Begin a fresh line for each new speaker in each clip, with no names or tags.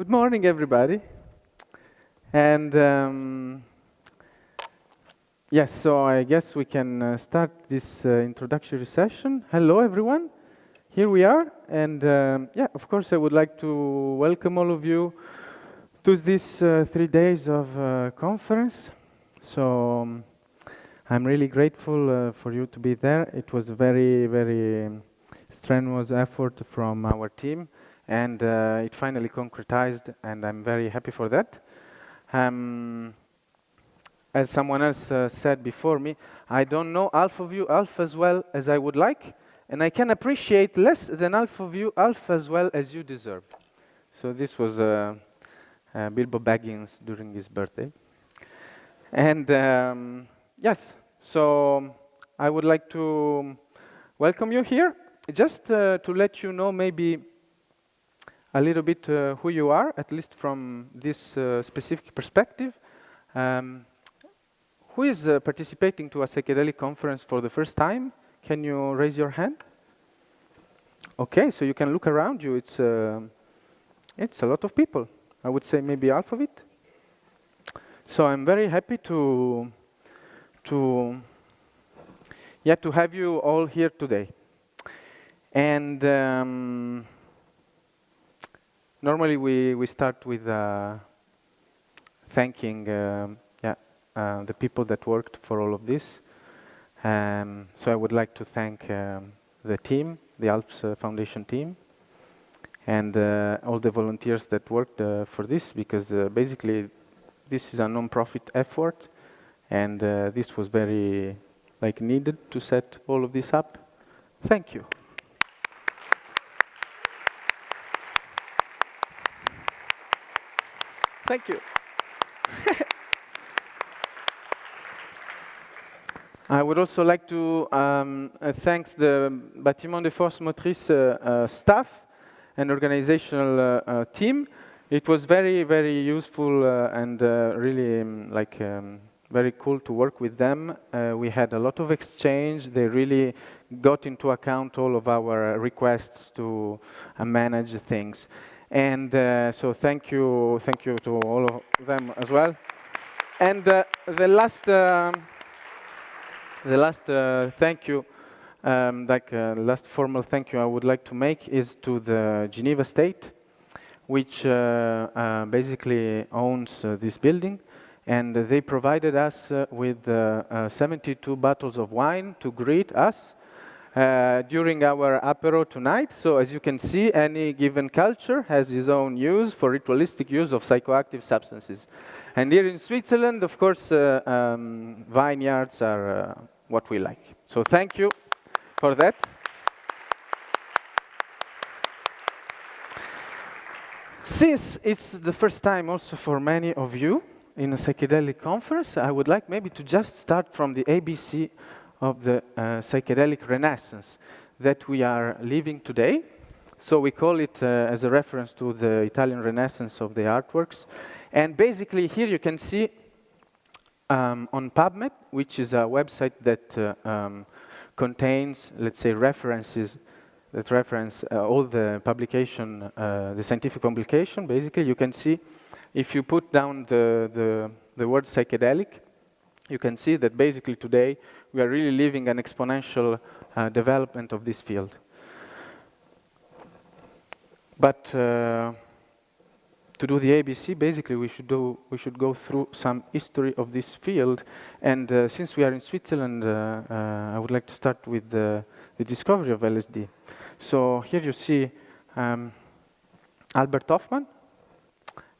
Good morning, everybody. And yes, so I guess we can start this introductory session. Hello, everyone. Here we are. And yeah, of course, I would like to welcome all of you to this 3 days of conference. So I'm really grateful for you to be there. It was a very, very strenuous effort from our team. And it finally concretized, and I'm very happy for that. As someone else said before me, I don't know half of you half as well as I would like, and I can appreciate less than half of you half as well as you deserve. So this was Bilbo Baggins during his birthday. And yes, so I would like to welcome you here, just to let you know maybe a little bit who you are, at least from this specific perspective. Who is participating to a psychedelic conference for the first time? Can you raise your hand? Okay, so you can look around you. It's a lot of people. I would say maybe half of it. So I'm very happy to have you all here today. And normally we start with thanking the people that worked for all of this. So I would like to thank the team, the ALPS Foundation team, and all the volunteers that worked for this, because basically this is a non-profit effort, and this was very needed to set all of this up. Thank you. Thank you. I would also like to thank the Bâtiment des Forces Motrices staff and organizational team. It was very, very useful and really very cool to work with them. We had a lot of exchange. They really got into account all of our requests to manage things. And so thank you to all of them as well. And the last thank you, last formal thank you I would like to make is to the Geneva state, which basically owns this building, and they provided us with 72 bottles of wine to greet us during our apéro tonight. So as you can see, any given culture has its own use for ritualistic use of psychoactive substances. And here in Switzerland, of course, vineyards are what we like. So thank you for that. Since it's the first time also for many of you in a psychedelic conference, I would like maybe to just start from the ABC of the psychedelic renaissance that we are living today. So we call it as a reference to the Italian Renaissance of the artworks. And basically here you can see on PubMed, which is a website that contains, let's say, references that reference all the publication, the scientific publication. Basically, you can see if you put down the word psychedelic, you can see that basically today we are really living an exponential development of this field. But to do the ABC, basically we should go through some history of this field. And since we are in Switzerland, I would like to start with the discovery of LSD. So here you see Albert Hofmann,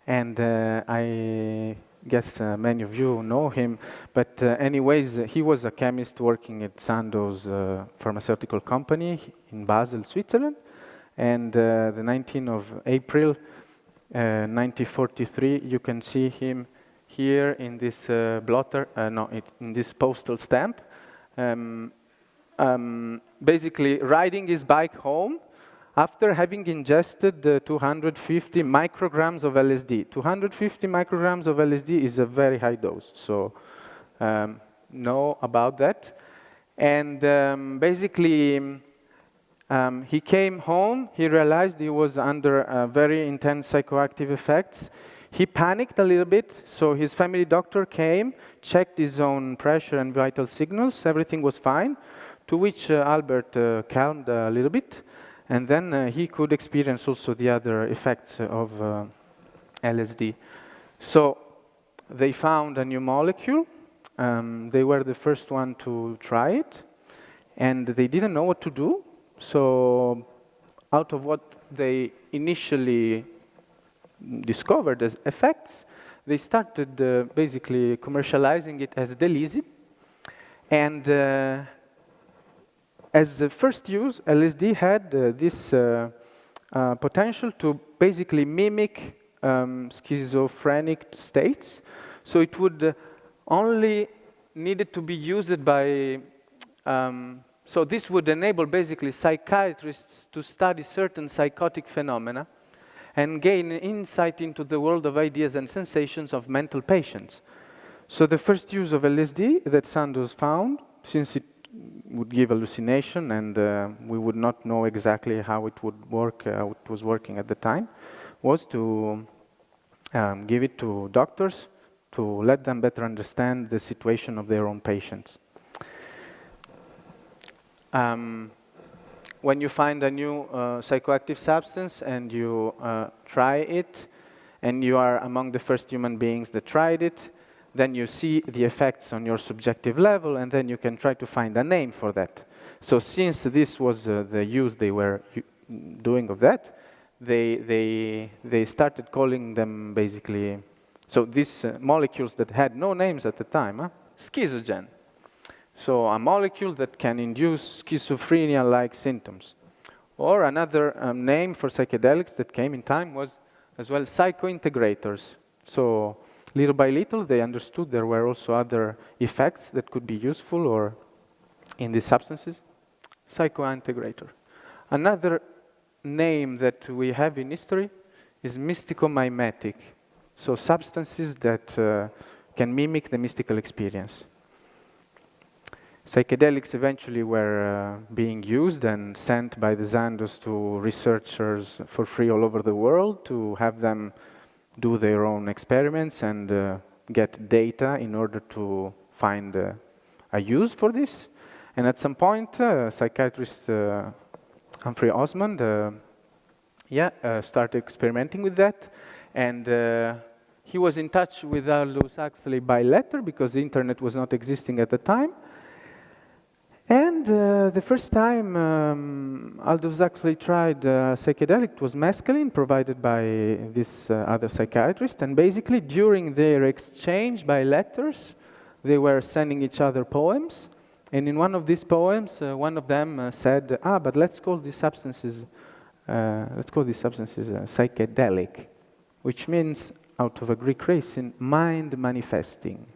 and I guess many of you know him, but anyways, he was a chemist working at Sandoz pharmaceutical company in Basel, Switzerland, and the 19th of April 1943, you can see him here in this blotter, in this postal stamp, basically riding his bike home after having ingested 250 micrograms of LSD. 250 micrograms of LSD is a very high dose, so know about that. And basically, He came home, he realized he was under very intense psychoactive effects. He panicked a little bit, so his family doctor came, checked his own pressure and vital signals, everything was fine, to which Albert calmed a little bit, and then he could experience also the other effects of LSD. So they found a new molecule, they were the first one to try it, and they didn't know what to do, so out of what they initially discovered as effects, they started basically commercializing it as Delisi. And as the first use, LSD had this potential to basically mimic schizophrenic states. So it would only needed to be used by, so this would enable basically psychiatrists to study certain psychotic phenomena and gain insight into the world of ideas and sensations of mental patients. So the first use of LSD that Sandoz found, since it would give hallucination and we would not know exactly how it would work, how it was working at the time, was to give it to doctors to let them better understand the situation of their own patients. When you find a new psychoactive substance and you try it, and you are among the first human beings that tried it, then you see the effects on your subjective level, and then you can try to find a name for that. So since this was the use they were doing of that, they started calling them basically, so these molecules that had no names at the time, schizogen. So a molecule that can induce schizophrenia-like symptoms. Or another name for psychedelics that came in time was as well psychointegrators. So little by little they understood there were also other effects that could be useful or in these substances. Psychointegrator. Another name that we have in history is mysticomimetic. So substances that can mimic the mystical experience. Psychedelics eventually were being used and sent by the Sandoz to researchers for free all over the world to have them do their own experiments and get data in order to find a use for this. And at some point, psychiatrist Humphrey Osmond started experimenting with that. And he was in touch with Aldous Huxley by letter because the internet was not existing at the time. And the first time Aldous Huxley tried psychedelic was mescaline provided by this other psychiatrist. And basically during their exchange by letters, they were sending each other poems. And in one of these poems, one of them said, but let's call these substances psychedelic, which means, out of a Greek racing, mind manifesting.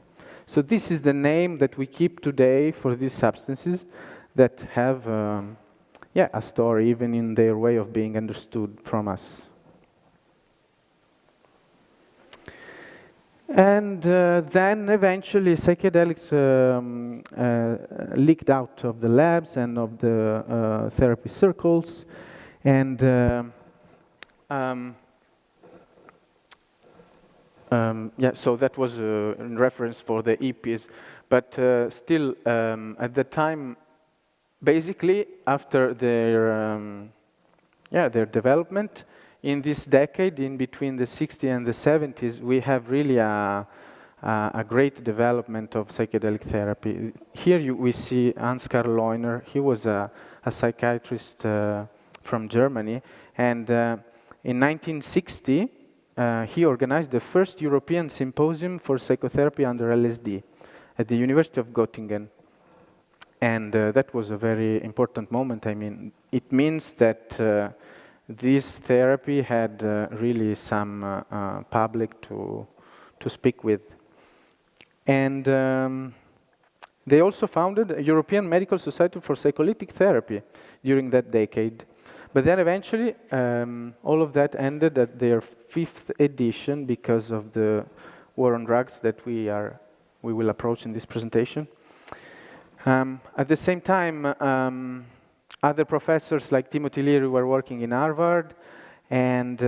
So this is the name that we keep today for these substances that have a story even in their way of being understood from us. And then eventually psychedelics leaked out of the labs and of the therapy circles. And so that was in reference for the EPs. But still, at the time, basically, after their development, in this decade, in between the 60s and the 70s, we have really a great development of psychedelic therapy. Here we see Ansgar Leuner. He was a psychiatrist from Germany. And in 1960, he organized the first European symposium for psychotherapy under LSD at the University of Göttingen. And that was a very important moment. I mean, it means that this therapy had really some public to speak with. And they also founded a European Medical Society for Psycholytic Therapy during that decade. But then eventually, all of that ended at their 5th edition because of the war on drugs that we will approach in this presentation. At the same time, Other professors like Timothy Leary were working in Harvard, and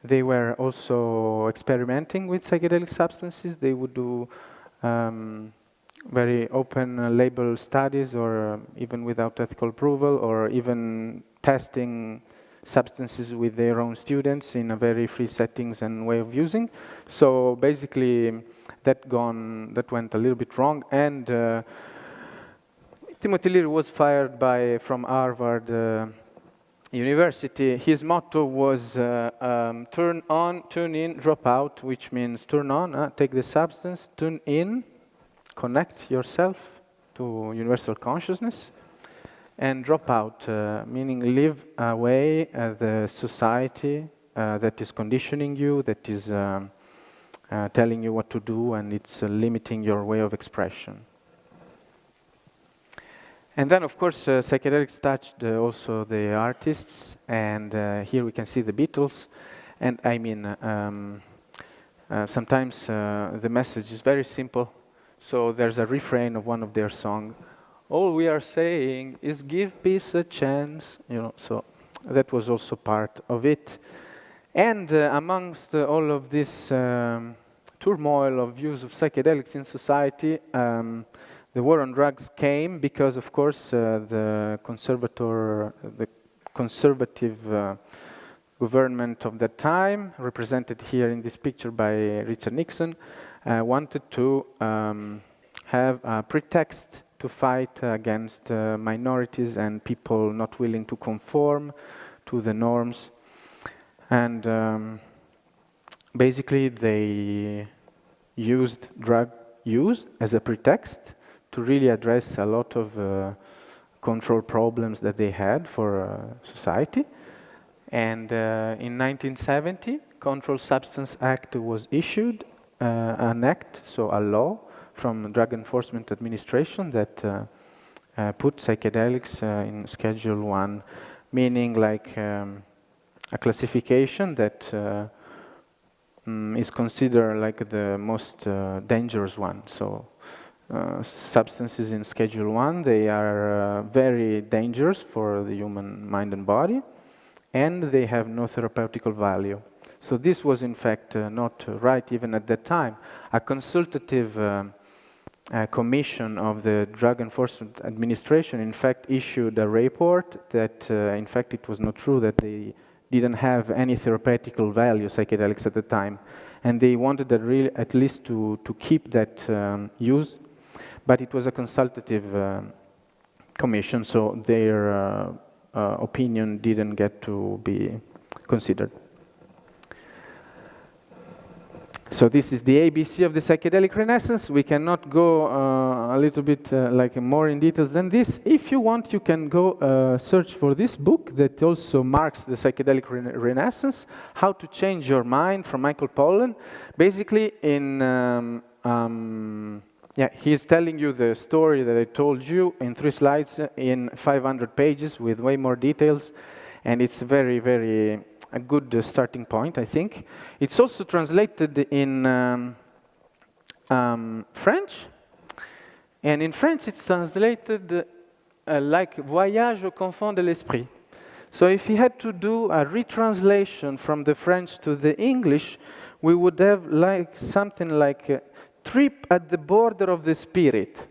they were also experimenting with psychedelic substances. They would do very open label studies, or even without ethical approval, or even testing substances with their own students in a very free settings and way of using. So basically, that went a little bit wrong, and Timothy Leary was fired from Harvard University. His motto was turn on, turn in, drop out, which means turn on, take the substance, turn in, connect yourself to universal consciousness, and drop out, meaning live away the society that is conditioning you, that is telling you what to do, and it's limiting your way of expression. And then, of course, psychedelics touched also the artists, and here we can see the Beatles. And I mean, sometimes the message is very simple. So there's a refrain of one of their songs. All we are saying is give peace a chance, you know. So that was also part of it. And amongst all of this turmoil of use of psychedelics in society, the war on drugs came because, of course, the conservative government of that time, represented here in this picture by Richard Nixon, wanted to have a pretext to fight against minorities and people not willing to conform to the norms. And basically, they used drug use as a pretext to really address a lot of control problems that they had for society. And in 1970, Controlled Substance Act was issued, an act, so a law from Drug Enforcement Administration that put psychedelics in Schedule 1, meaning like a classification that is considered like the most dangerous one. So substances in Schedule 1, they are very dangerous for the human mind and body, and they have no therapeutical value. So this was in fact not right even at that time. A consultative commission of the Drug Enforcement Administration in fact issued a report that in fact it was not true, that they didn't have any therapeutical value, psychedelics, at the time. And they wanted at least to keep that use. But it was a consultative commission, so their opinion didn't get to be considered. So this is the ABC of the psychedelic renaissance. We cannot go a little bit like more in details than this. If you want, you can go search for this book that also marks the psychedelic renaissance, How to Change Your Mind, from Michael Pollan. Basically, he's telling you the story that I told you in 3 slides in 500 pages with way more details, and it's very, very a good starting point, I think. It's also translated in French, and in French it's translated like Voyage au confins de l'esprit. So if he had to do a retranslation from the French to the English, we would have like something like Trip at the Border of the Spirit.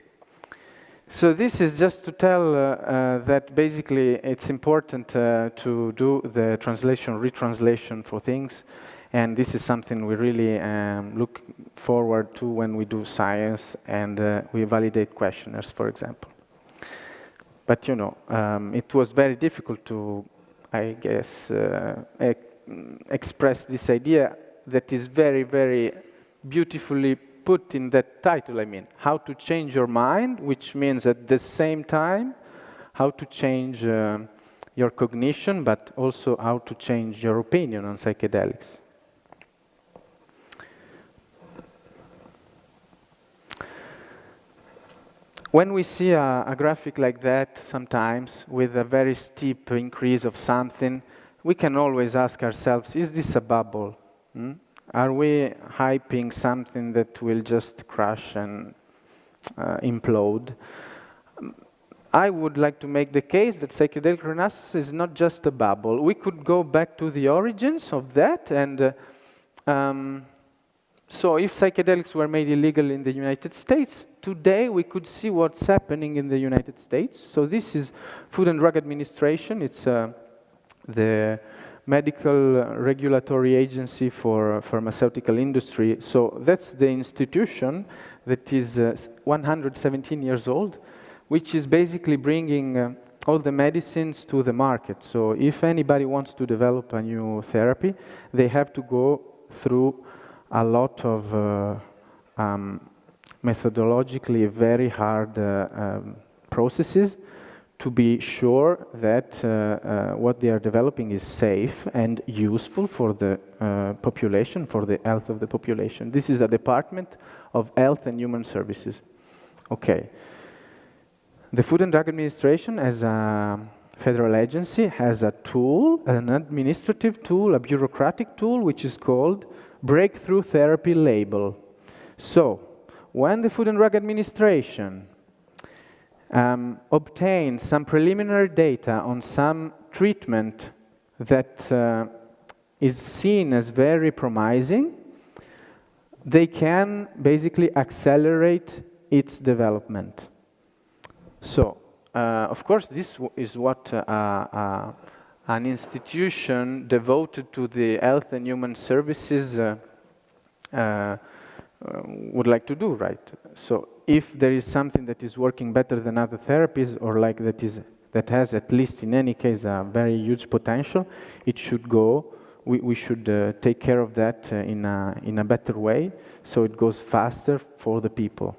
So this is just to tell that basically it's important to do the retranslation for things, and this is something we really look forward to when we do science and we validate questionnaires, for example. But you know, it was very difficult to, I guess, express this idea that is very, very beautifully put in that title. I mean, how to change your mind, which means at the same time how to change your cognition, but also how to change your opinion on psychedelics. When we see a graphic like that, sometimes with a very steep increase of something, we can always ask ourselves, is this a bubble? Are we hyping something that will just crash and implode? I would like to make the case that psychedelic renaissance is not just a bubble. We could go back to the origins of that, and so if psychedelics were made illegal in the United States, today we could see what's happening in the United States. So this is Food and Drug Administration. It's the medical regulatory agency for pharmaceutical industry. So that's the institution that is 117 years old, which is basically bringing all the medicines to the market. So if anybody wants to develop a new therapy, they have to go through a lot of methodologically very hard processes to be sure that what they are developing is safe and useful for the population, for the health of the population. This is a Department of Health and Human Services. Okay. The Food and Drug Administration, as a federal agency, has a tool, an administrative tool, a bureaucratic tool, which is called Breakthrough Therapy Label. So, when the Food and Drug Administration obtains some preliminary data on some treatment that is seen as very promising, they can basically accelerate its development. So, of course, this is what an institution devoted to the health and human services would like to do, right? So, if there is something that is working better than other therapies, or like that has at least in any case a very huge potential, it should go. We should take care of that in a better way, so it goes faster for the people.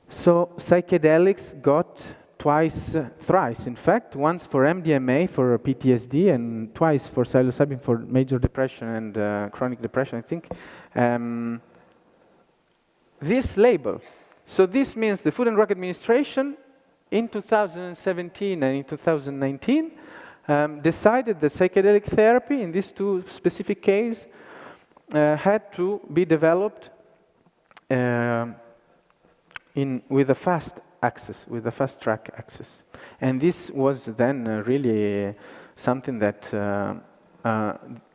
So psychedelics got thrice, in fact, once for MDMA for PTSD and twice for psilocybin for major depression and chronic depression, I think. This label. So this means the Food and Drug Administration in 2017 and in 2019 decided that psychedelic therapy in these two specific cases had to be developed with a fast access, with a fast track access. And this was then really something that,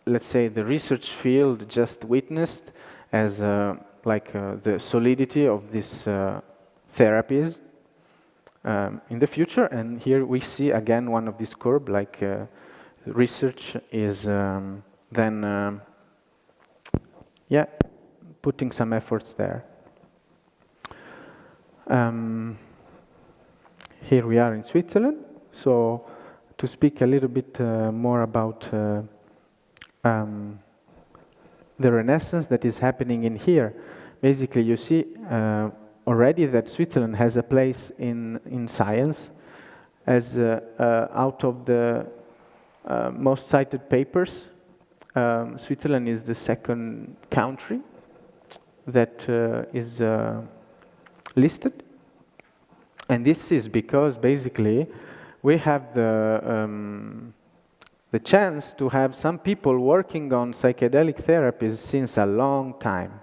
let's say, the research field just witnessed as the solidity of these therapies in the future. And here we see again one of these curves, like research is then, putting some efforts there. Here we are in Switzerland. So to speak a little bit more about the renaissance that is happening in here, basically you see already that Switzerland has a place in science, as out of the most cited papers, Switzerland is the second country that is listed. And this is because basically we have the chance to have some people working on psychedelic therapies since a long time.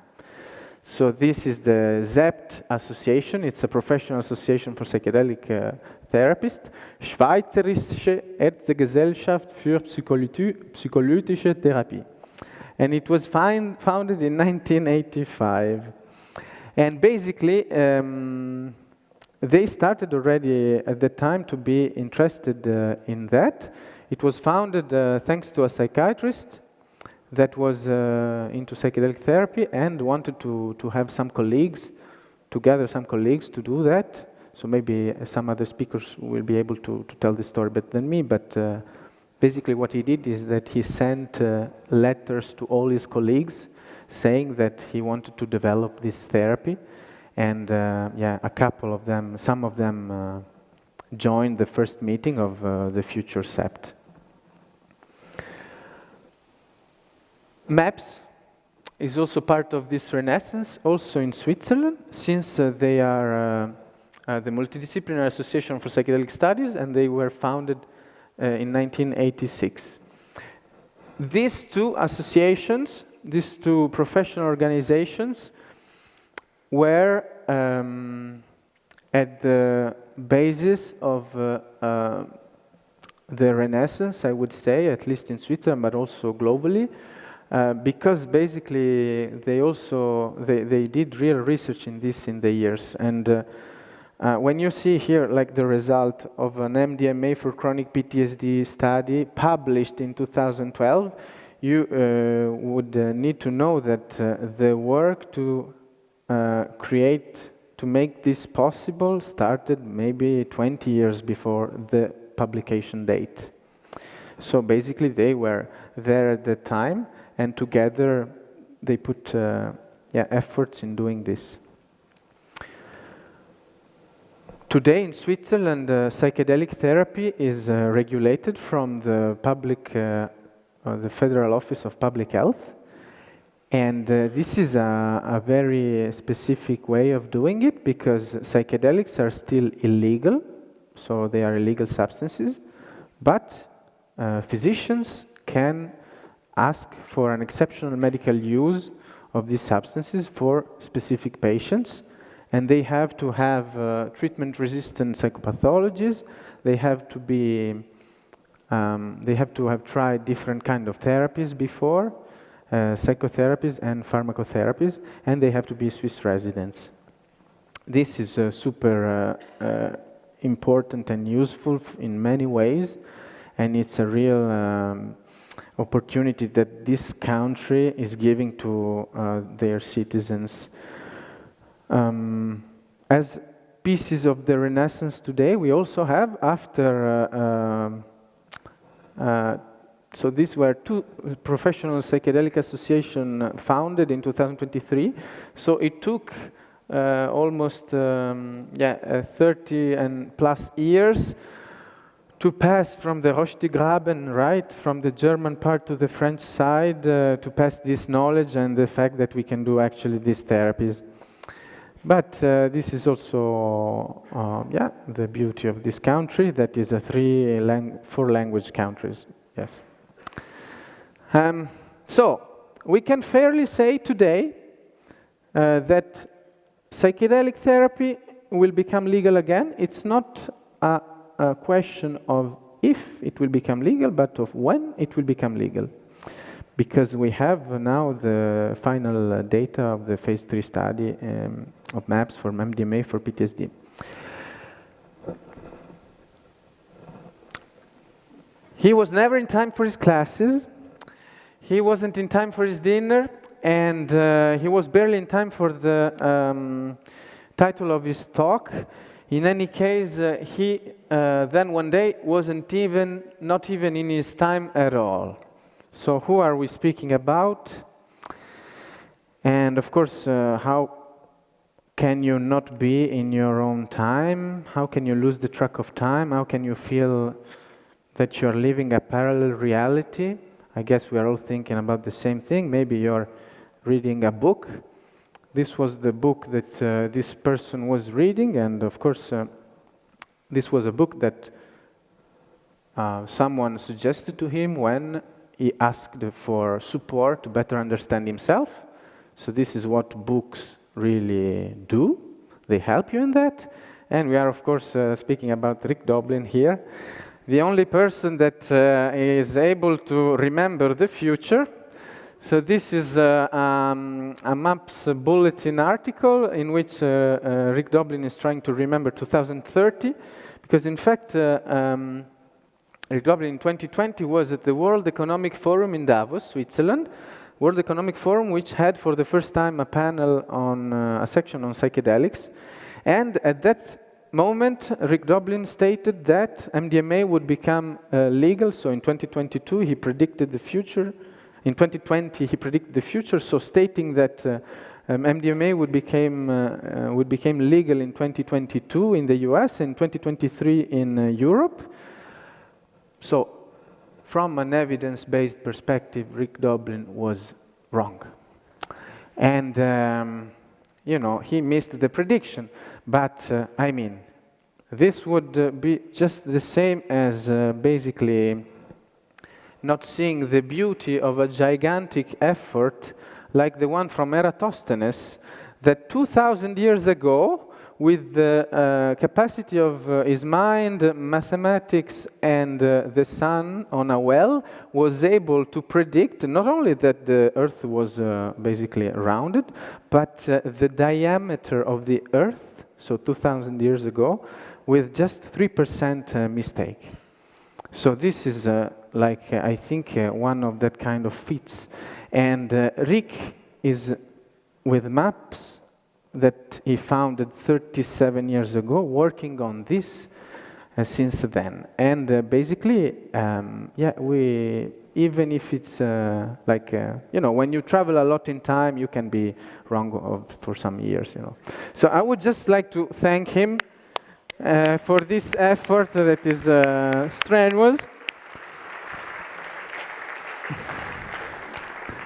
So this is the ZEPT Association. It's a professional association for psychedelic therapists. Schweizerische Ärztegesellschaft für psycholytische Therapie. And it was founded in 1985. And basically, they started already at the time to be interested in that. It was founded thanks to a psychiatrist that was into psychedelic therapy and wanted to have some colleagues, to gather some colleagues to do that. So maybe some other speakers will be able to tell this story better than me, but basically what he did is that he sent letters to all his colleagues saying that he wanted to develop this therapy. And a couple of them, some of them joined the first meeting of the future SEPT. MAPS is also part of this renaissance, also in Switzerland, since they are the Multidisciplinary Association for Psychedelic Studies, and they were founded in 1986. These two associations, these two professional organizations, were at the basis of the Renaissance, I would say, at least in Switzerland, but also globally, because basically they did real research in this in the years. And when you see here, like the result of an MDMA for chronic PTSD study published in 2012, you would need to know that the work to make this possible started maybe 20 years before the publication date. So basically they were there at the time, and together they put efforts in doing this. Today in Switzerland, psychedelic therapy is regulated from the the Federal Office of Public Health. And this is a very specific way of doing it, because psychedelics are still illegal, so they are illegal substances, but physicians can ask for an exceptional medical use of these substances for specific patients, and they have to have treatment-resistant psychopathologies. They have to be, they have to have tried different kind of therapies before, psychotherapies and pharmacotherapies, and they have to be Swiss residents. This is super important and useful in many ways, and it's a real opportunity that this country is giving to their citizens. As pieces of the Renaissance today, we also have, after so these were two professional psychedelic associations founded in 2023. So it took almost 30 and plus years to pass from the Rochtigraben, right, from the German part to the French side, to pass this knowledge and the fact that we can do actually these therapies. But this is also, the beauty of this country, that is a 4 language countries, yes. So, we can fairly say today that psychedelic therapy will become legal again. It's not a question of if it will become legal, but of when it will become legal. Because we have now the final data of the phase 3 study of MAPS for MDMA for PTSD. He was never in time for his classes. He wasn't in time for his dinner, and he was barely in time for the title of his talk. In any case, he then one day wasn't not even in his time at all. So who are we speaking about? And of course, how can you not be in your own time? How can you lose the track of time? How can you feel that you're living a parallel reality? I guess we are all thinking about the same thing. Maybe you're reading a book. This was the book that this person was reading, and of course, this was a book that someone suggested to him when he asked for support to better understand himself. So this is what books really do. They help you in that. And we are, of course, speaking about Rick Doblin here, the only person that is able to remember the future. So this is a MAPS bulletin article in which Rick Doblin is trying to remember 2030, because in fact, Rick Doblin in 2020 was at the World Economic Forum in Davos, Switzerland. World Economic Forum, which had for the first time a panel on a section on psychedelics. And at that moment, Rick Doblin stated that MDMA would become legal. So in 2022, he predicted the future. In 2020, he predicted the future, so stating that MDMA would become legal in 2022 in the US, and 2023 in Europe. So, from an evidence-based perspective, Rick Doblin was wrong. And, you know, he missed the prediction. But, I mean, this would be just the same as basically not seeing the beauty of a gigantic effort like the one from Eratosthenes that 2,000 years ago with the capacity of his mind, mathematics, and the sun on a well, was able to predict not only that the Earth was basically rounded, but the diameter of the Earth, so 2,000 years ago, with just 3% mistake. So this is like, I think, one of that kind of feats. And Rick is with maps that he founded 37 years ago, working on this since then. And basically, yeah, even if it's like, you know, when you travel a lot in time, you can be wrong for some years, you know. So I would just like to thank him for this effort that is strenuous.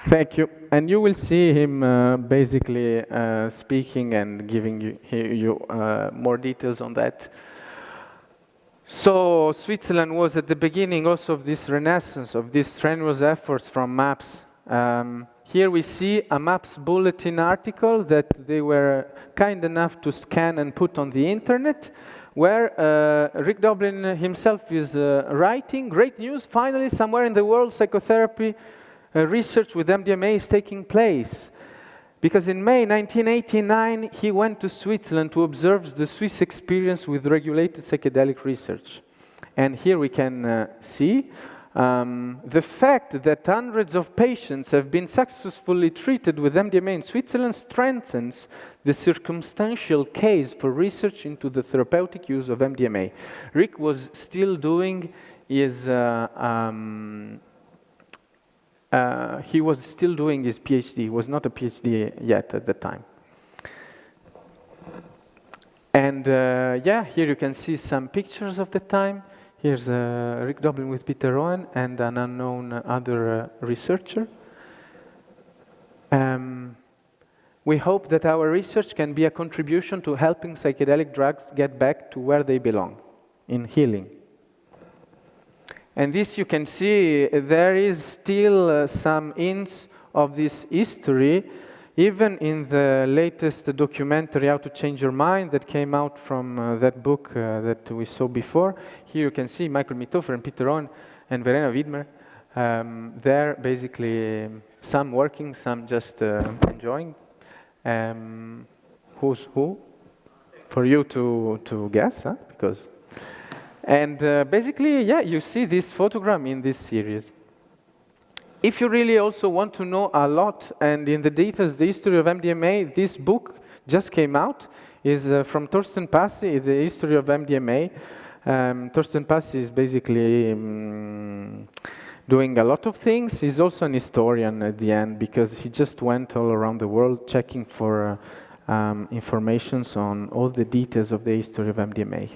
Thank you. And you will see him basically speaking and giving you more details on that. So Switzerland was at the beginning also of this renaissance, of these strenuous efforts from MAPS. Here we see a MAPS bulletin article that they were kind enough to scan and put on the internet, where Rick Doblin himself is writing, great news, finally somewhere in the world psychotherapy research with MDMA is taking place. Because in May 1989, he went to Switzerland to observe the Swiss experience with regulated psychedelic research. And here we can see the fact that hundreds of patients have been successfully treated with MDMA in Switzerland strengthens the circumstantial case for research into the therapeutic use of MDMA. Rick was still doing his he was still doing his PhD. He was not a PhD yet at the time. And yeah, here you can see some pictures of the time. Here's Rick Doblin with Peter Owen and an unknown other researcher. We hope that our research can be a contribution to helping psychedelic drugs get back to where they belong, in healing. And this you can see, there is still some hints of this history, even in the latest documentary, How to Change Your Mind, that came out from that book that we saw before. Here you can see Michael Mithofer and Peter Owen and Verena Widmer. They're basically some working, some just enjoying. Who's who? For you to guess, huh? Because... And basically, yeah, you see this photograph in this series. If you really also want to know a lot and in the details the history of MDMA, this book just came out, is from Torsten Passi, The History of MDMA. Torsten Passi is basically doing a lot of things. He's also an historian at the end because he just went all around the world checking for information on all the details of the history of MDMA.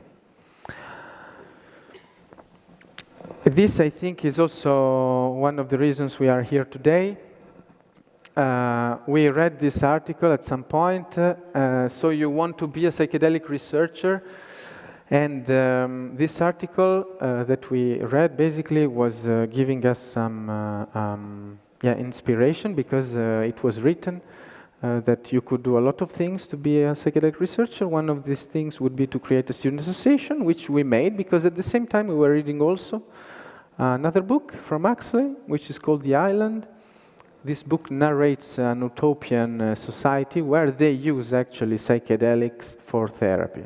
This, I think, is also one of the reasons we are here today. We read this article at some point, so you want to be a psychedelic researcher, and this article that we read basically was giving us some inspiration, because it was written that you could do a lot of things to be a psychedelic researcher. One of these things would be to create a student association, which we made, because at the same time we were reading also another book from Huxley, which is called The Island. This book narrates an utopian society where they use actually psychedelics for therapy.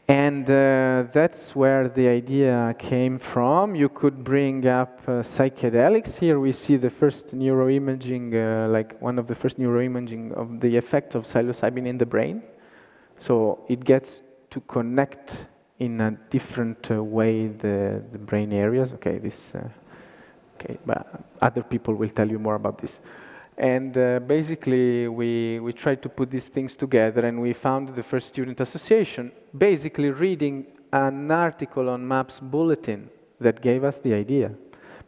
And that's where the idea came from. You could bring up psychedelics. Here we see the first neuroimaging, like one of the first neuroimaging of the effect of psilocybin in the brain. So it gets to connect in a different way the brain areas. Okay, this. Okay, but other people will tell you more about this. And basically, we tried to put these things together, and we found the first student association, basically reading an article on MAPS Bulletin that gave us the idea.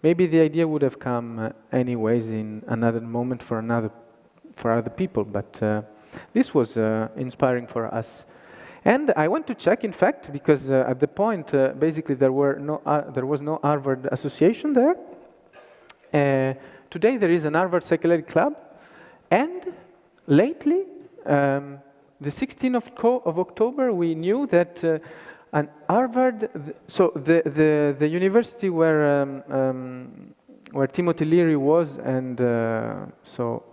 Maybe the idea would have come anyways in another moment for other people, but this was inspiring for us. And I went to check, in fact, because at the point, basically, there was no Harvard association there. Today there is an Harvard Psychedelic Club, and lately the 16th of October, we knew that an Harvard, so the university where Timothy Leary was, and so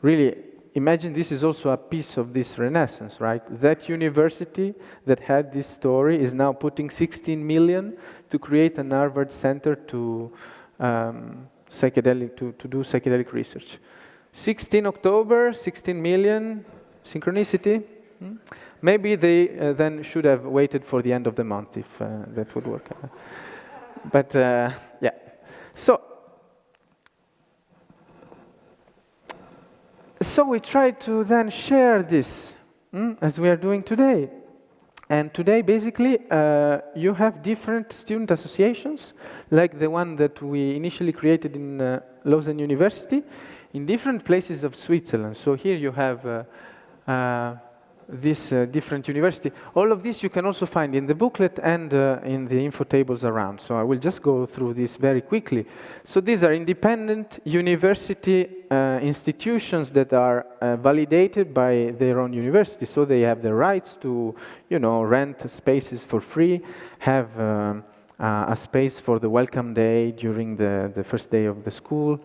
really, imagine this is also a piece of this renaissance, right? That university that had this story is now putting 16 million to create an Harvard Center to psychedelic, to do psychedelic research. 16 October, 16 million, synchronicity? Maybe they then should have waited for the end of the month if that would work. But yeah, so we try to then share this as we are doing today. And today, basically, you have different student associations, like the one that we initially created in Lausanne University, in different places of Switzerland. So here you have this different university. All of this you can also find in the booklet and in the info tables around. So I will just go through this very quickly. So these are independent university institutions that are validated by their own university. So they have the rights to, you know, rent spaces for free, have a space for the welcome day during the first day of the school,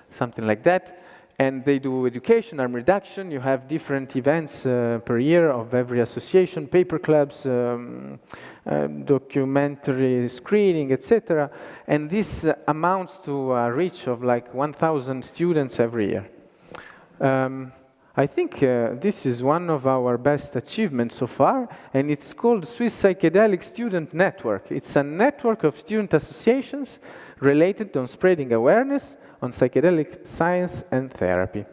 something like that. And they do education, harm reduction. You have different events per year of every association, paper clubs, documentary screening, etc. And this amounts to a reach of like 1,000 students every year. I think this is one of our best achievements so far, and it's called Swiss Psychedelic Student Network. It's a network of student associations related on spreading awareness on psychedelic science and therapy.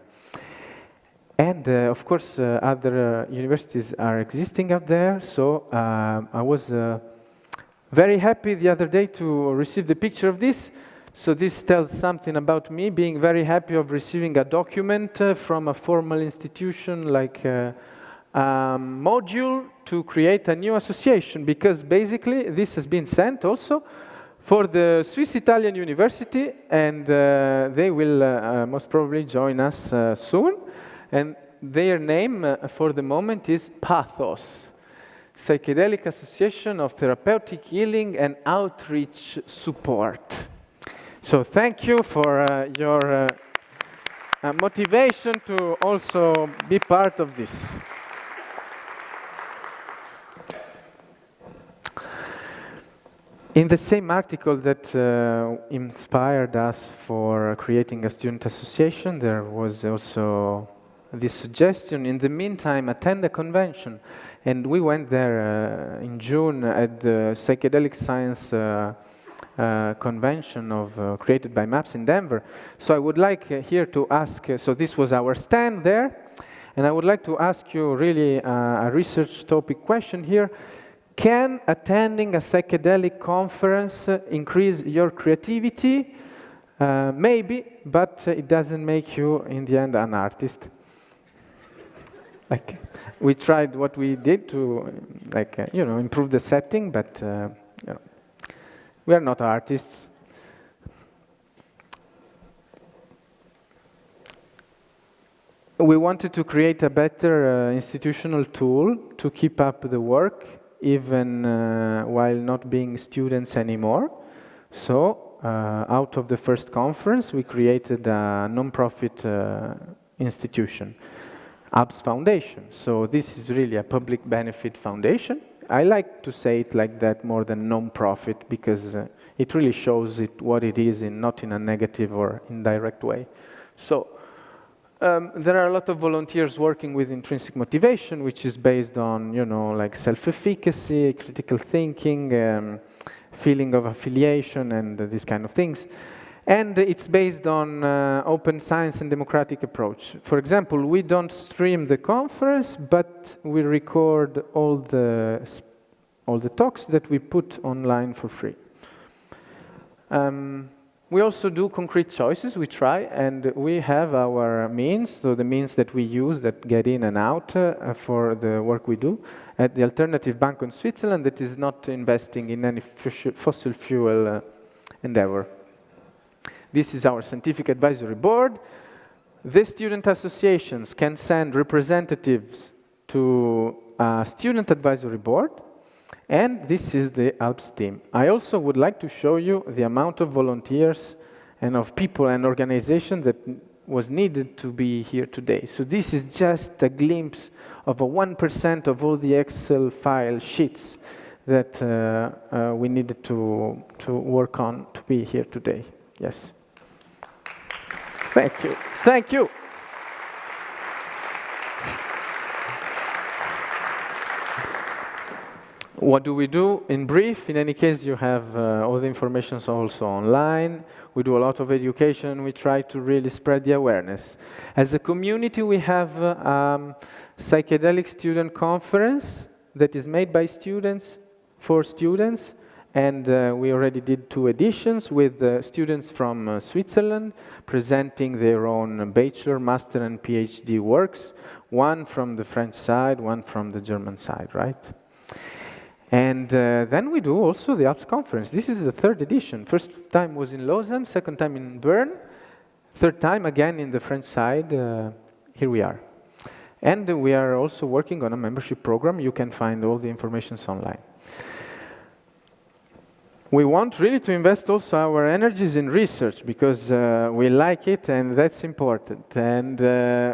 And of course, other universities are existing out there. So I was very happy the other day to receive the picture of this. So this tells something about me being very happy of receiving a document from a formal institution like a module to create a new association, because basically this has been sent also for the Swiss-Italian University, and they will most probably join us soon. And their name for the moment is PATHOS, Psychedelic Association of Therapeutic Healing and Outreach Support. So thank you for your motivation to also be part of this. In the same article that inspired us for creating a student association, there was also this suggestion, in the meantime, attend a convention. And we went there in June at the Psychedelic Science convention created by MAPS in Denver. So I would like here to ask, so this was our stand there, and I would like to ask you really a research topic question here. Can attending a psychedelic conference increase your creativity? Maybe, but it doesn't make you, in the end, an artist. Like, we tried what we did to, like, you know, improve the setting, but you know, we are not artists. We wanted to create a better institutional tool to keep up the work, even while not being students anymore. So, out of the first conference, we created a non-profit institution, ALPS Foundation. So this is really a public benefit foundation. I like to say it like that more than non-profit, because it really shows it what it is, not in a negative or indirect way. So there are a lot of volunteers working with intrinsic motivation, which is based on, you know, like self-efficacy, critical thinking, feeling of affiliation, and these kind of things. And it's based on open science and democratic approach. For example, we don't stream the conference, but we record all the talks that we put online for free. We also do concrete choices. We try, and we have our means, so the means that we use that get in and out for the work we do at the Alternative Bank in Switzerland that is not investing in any fossil fuel endeavor. This is our scientific advisory board. The student associations can send representatives to a student advisory board, and this is the ALPS team. I also would like to show you the amount of volunteers and of people and organization that was needed to be here today. So this is just a glimpse of a 1% of all the Excel file sheets that we needed to work on to be here today. Yes. Thank you. Thank you. What do we do? In brief, in any case, you have all the information also online. We do a lot of education. We try to really spread the awareness. As a community, we have Psychedelic Student Conference that is made by students for students. And we already did 2 editions with students from Switzerland presenting their own bachelor, master, and PhD works. One from the French side, one from the German side, right? And then we do also the ALPS Conference. This is the 3rd edition. First time was in Lausanne, second time in Bern, third time again in the French side. Here we are. And we are also working on a membership program. You can find all the information online. We want really to invest also our energies in research because we like it and that's important. And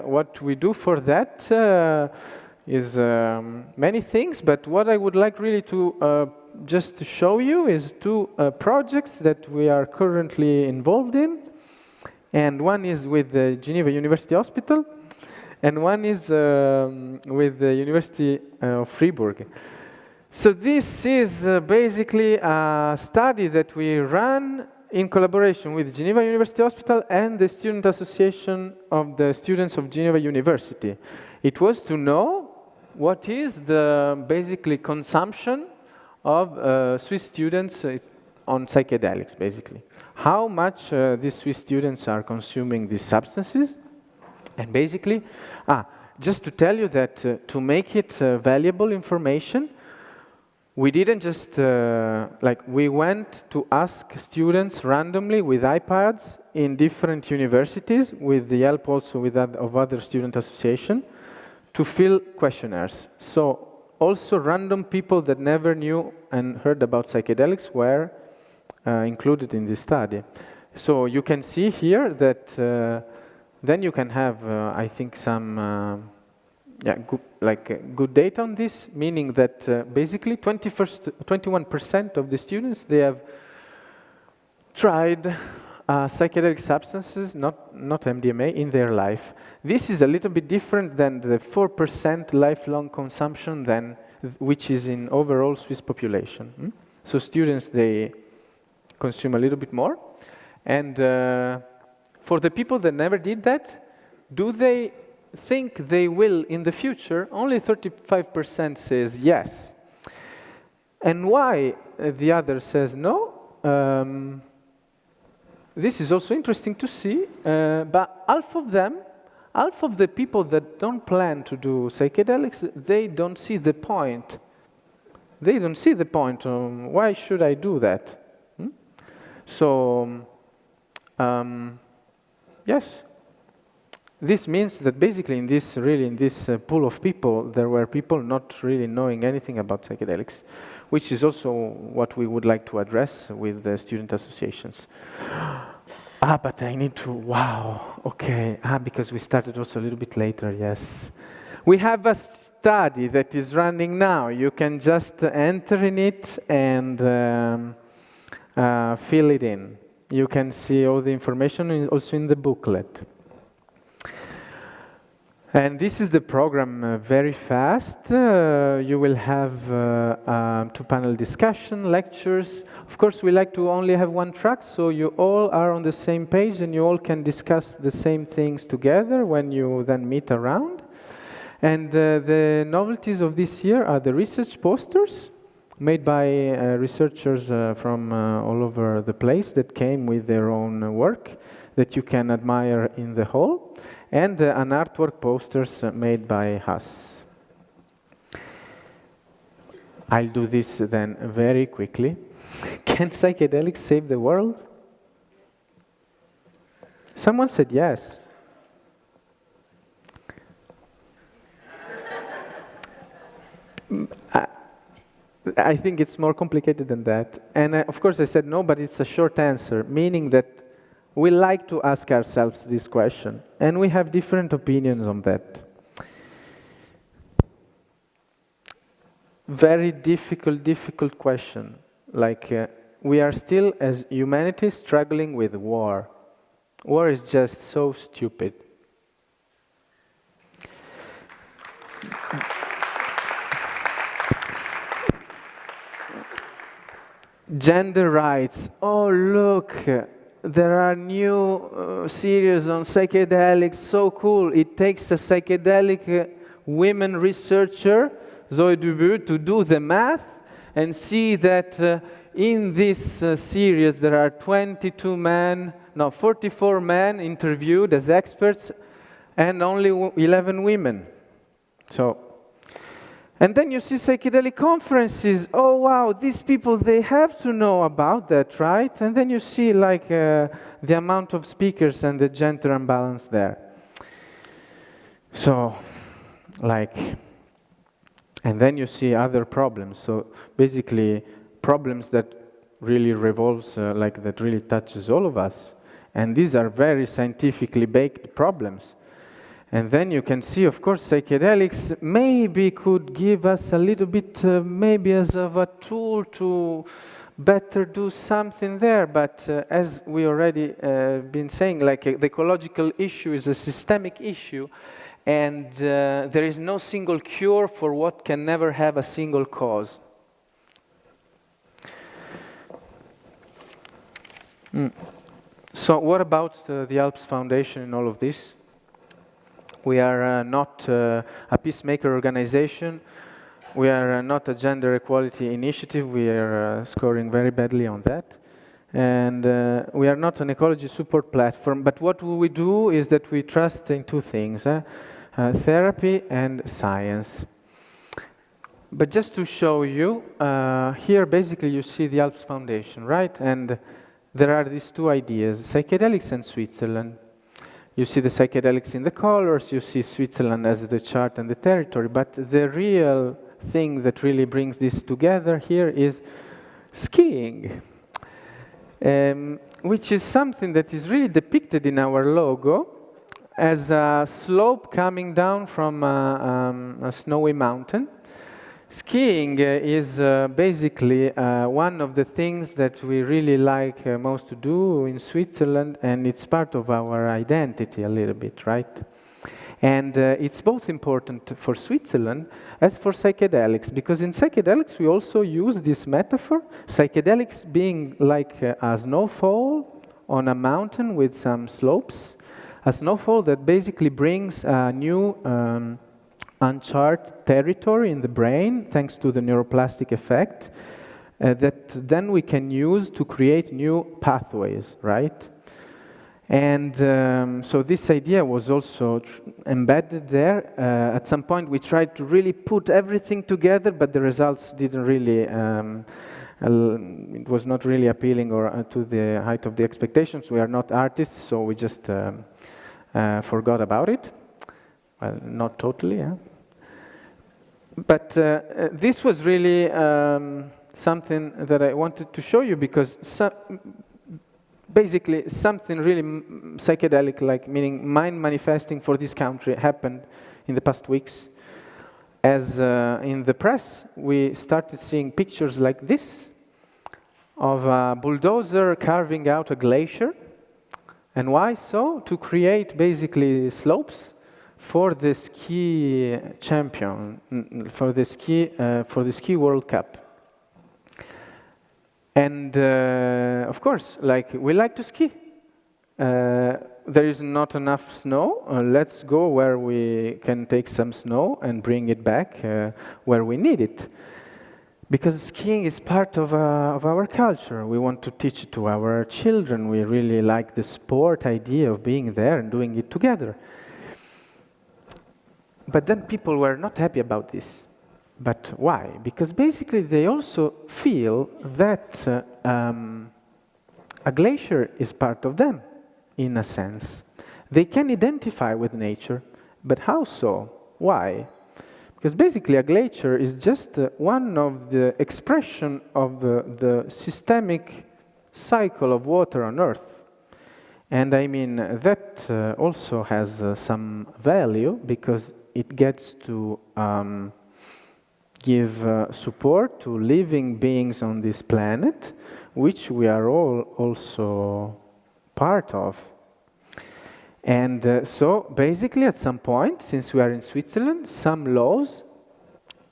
what we do for that is many things, but what I would like really to just to show you is 2 projects that we are currently involved in. And one is with the Geneva University Hospital, and one is with the University of Fribourg. So this is basically a study that we run in collaboration with Geneva University Hospital and the Student Association of the Students of Geneva University. It was to know what is the basically consumption of Swiss students on psychedelics, basically. How much these Swiss students are consuming these substances. And basically, just to tell you that to make it valuable information, we didn't just, we went to ask students randomly with iPads in different universities with the help also of other student association to fill questionnaires. So also random people that never knew and heard about psychedelics were included in this study. So you can see here that then you can have, I think, some good data on this, meaning that basically 21% of the students, they have tried psychedelic substances, not MDMA, in their life. This is a little bit different than the 4% lifelong consumption which is in overall Swiss population. So students, they consume a little bit more. And for the people that never did that, do they think they will in the future? Only 35% says yes. And why the other says no? This is also interesting to see, but half of the people that don't plan to do psychedelics, they don't see the point. They don't see the point. Why should I do that? So, yes. This means that basically in this pool of people, there were people not really knowing anything about psychedelics, which is also what we would like to address with the student associations. But I need to, okay. Because we started also a little bit later, yes. We have a study that is running now. You can just enter in it and fill it in. You can see all the information also in the booklet. And this is the program very fast. You will have 2 panel discussion, lectures. Of course, we like to only have 1 track, so you all are on the same page and you all can discuss the same things together when you then meet around. And the novelties of this year are the research posters made by researchers from all over the place that came with their own work that you can admire in the hall. And an artwork posters made by us. I'll do this then very quickly. Can psychedelics save the world? Someone said yes. I think it's more complicated than that. And of course I said no, but it's a short answer, meaning that we like to ask ourselves this question, and we have different opinions on that. Very difficult question. Like, we are still, as humanity, struggling with war. War is just so stupid. Gender rights. Oh, look, there are new series on psychedelics, so cool. It takes a psychedelic women researcher, Zoe Dubu, to do the math and see that in this series there are 44 men interviewed as experts and only 11 women. So, and then you see psychedelic conferences. Oh wow, these people, they have to know about that, right? And then you see like the amount of speakers and the gender imbalance there. So, like, and then you see other problems. So basically, problems that really revolves, like that really touches all of us. And these are very scientifically baked problems. And then you can see, of course, psychedelics maybe could give us a little bit, maybe as of a tool to better do something there. But as we already been saying, like the ecological issue is a systemic issue, and there is no single cure for what can never have a single cause. So what about the ALPS Foundation in all of this? We are not a peacemaker organization. We are not a gender equality initiative. We are scoring very badly on that. And we are not an ecology support platform. But what we do is that we trust in two things, therapy and science. But just to show you, here basically you see the ALPS Foundation, right? And there are these two ideas, psychedelics and Switzerland. You see the psychedelics in the colors, you see Switzerland as the chart and the territory, but the real thing that really brings this together here is skiing, which is something that is really depicted in our logo as a slope coming down from a snowy mountain. Skiing is basically one of the things that we really like most to do in Switzerland, and it's part of our identity a little bit, right? And it's both important for Switzerland as for psychedelics, because in psychedelics we also use this metaphor, psychedelics being like a snowfall on a mountain with some slopes, a snowfall that basically brings a new uncharted territory in the brain, thanks to the neuroplastic effect, that then we can use to create new pathways, right? And so this idea was also embedded there. At some point we tried to really put everything together, but the results didn't really, it was not really appealing or to the height of the expectations. We are not artists, so we just forgot about it. Well, not totally, yeah. But this was really something that I wanted to show you, because basically something really psychedelic, like meaning mind manifesting for this country, happened in the past weeks. As in the press, we started seeing pictures like this of a bulldozer carving out a glacier. And why so? To create basically slopes for the ski champion, for the ski World Cup. And of course, like, we like to ski. There is not enough snow. Let's go where we can take some snow and bring it back where we need it. Because skiing is part of our culture. We want to teach it to our children. We really like the sport idea of being there and doing it together. But then people were not happy about this. But why? Because basically they also feel that a glacier is part of them, in a sense. They can identify with nature, but how so? Why? Because basically a glacier is just one of the expression of the systemic cycle of water on Earth. And I mean, that also has some value because it gets to give support to living beings on this planet, which we are all also part of. And so basically at some point, since we are in Switzerland, some laws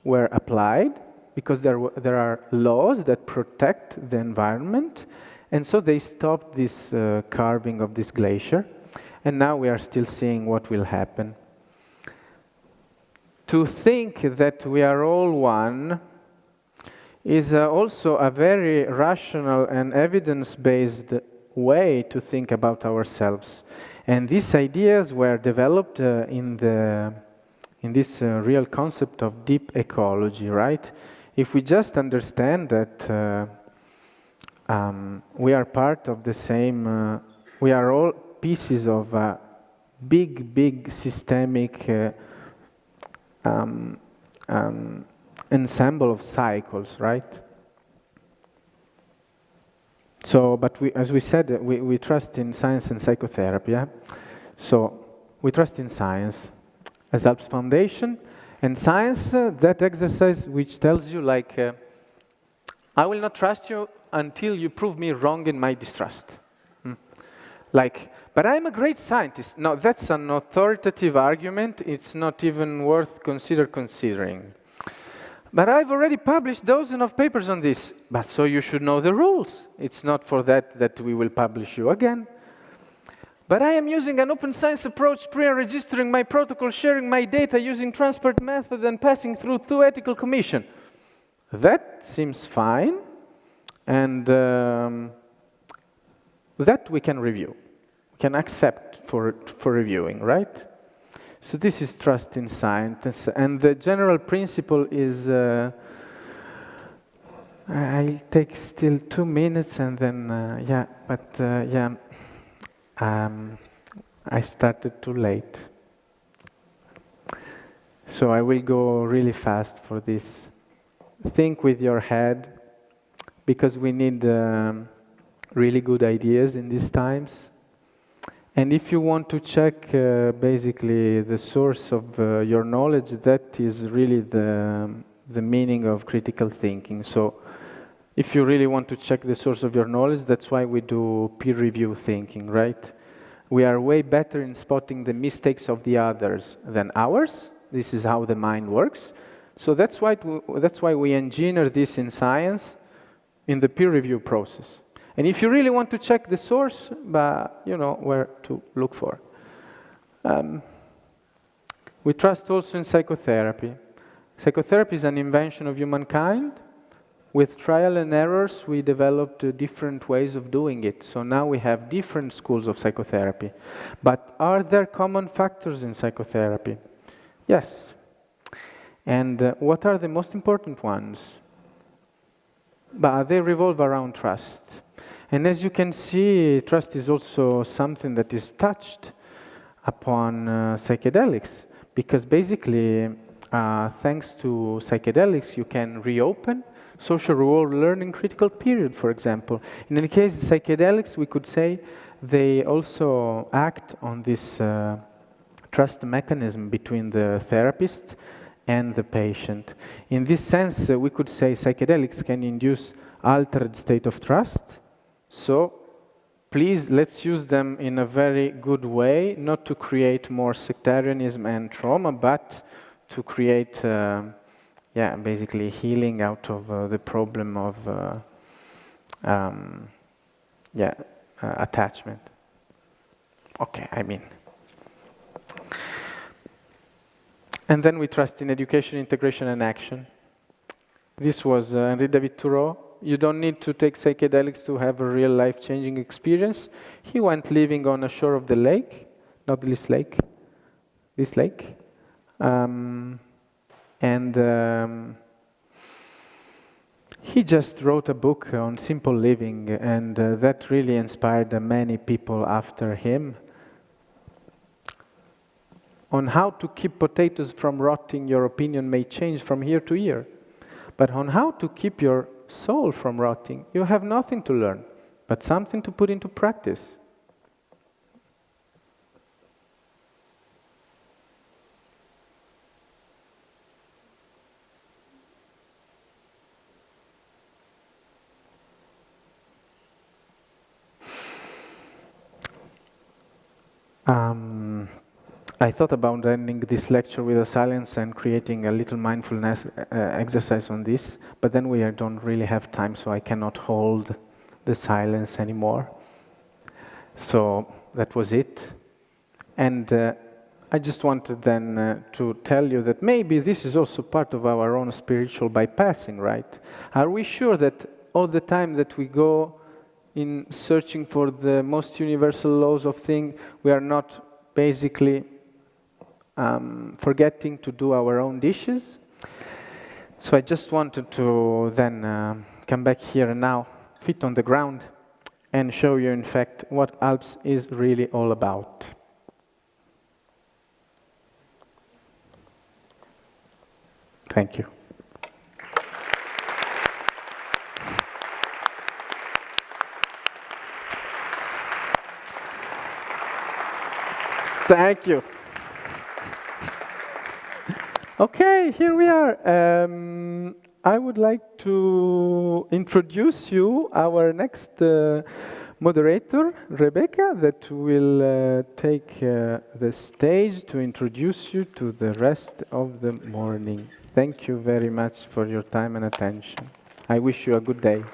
were applied because there are laws that protect the environment, and so they stopped this carving of this glacier, and now we are still seeing what will happen. To think that we are all one is also a very rational and evidence-based way to think about ourselves. And these ideas were developed in this real concept of deep ecology, right? If we just understand that we are part of the same, we are all pieces of a big systemic ensemble of cycles, right? So, but as we said, we trust in science and psychotherapy, yeah? So, we trust in science as ALPS Foundation, and science, that exercise which tells you, like, I will not trust you until you prove me wrong in my distrust. Like, but I'm a great scientist. No, that's an authoritative argument. It's not even worth considering. But I've already published dozens of papers on this. But so you should know the rules. It's not for that we will publish you again. But I am using an open science approach, pre-registering my protocol, sharing my data using transport method and passing through 2 ethical commission. That seems fine. And that we can review. We can accept for reviewing, right? So this is trust in science, and the general principle is, I'll take still 2 minutes and then, I started too late. So I will go really fast for this. Think with your head, because we need really good ideas in these times. And if you want to check basically the source of your knowledge, that is really the meaning of critical thinking. So if you really want to check the source of your knowledge, that's why we do peer review thinking, right? We are way better in spotting the mistakes of the others than ours. This is how the mind works. So that's why we engineer this in science in the peer review process. And if you really want to check the source, but you know where to look for. We trust also in psychotherapy. Psychotherapy is an invention of humankind. With trial and errors, we developed different ways of doing it. So now we have different schools of psychotherapy. But are there common factors in psychotherapy? Yes. And what are the most important ones? But they revolve around trust. And as you can see, trust is also something that is touched upon psychedelics, because basically, thanks to psychedelics, you can reopen social reward learning critical period, for example. In any case, psychedelics, we could say, they also act on this trust mechanism between the therapist and the patient. In this sense, we could say psychedelics can induce altered state of trust. So please, let's use them in a very good way, not to create more sectarianism and trauma, but to create, basically healing out of the problem of attachment. Okay, I mean. And then we trust in education, integration, and action. This was Henri David Thoreau. You don't need to take psychedelics to have a real life-changing experience. He went living on the shore of the lake, not this lake, this lake. He just wrote a book on simple living, and that really inspired many people after him. On how to keep potatoes from rotting, your opinion may change from year to year. But on how to keep your soul from rotting, you have nothing to learn, but something to put into practice. I thought about ending this lecture with a silence and creating a little mindfulness exercise on this, but then we don't really have time, so I cannot hold the silence anymore. So that was it. And I just wanted then to tell you that maybe this is also part of our own spiritual bypassing, right? Are we sure that all the time that we go in searching for the most universal laws of things, we are not basically forgetting to do our own dishes? So I just wanted to then come back here and now, feet on the ground, and show you, in fact, what ALPS is really all about. Thank you. Thank you. Okay, here we are. I would like to introduce you our next moderator, Rebecca, that will take the stage to introduce you to the rest of the morning. Thank you very much for your time and attention. I wish you a good day.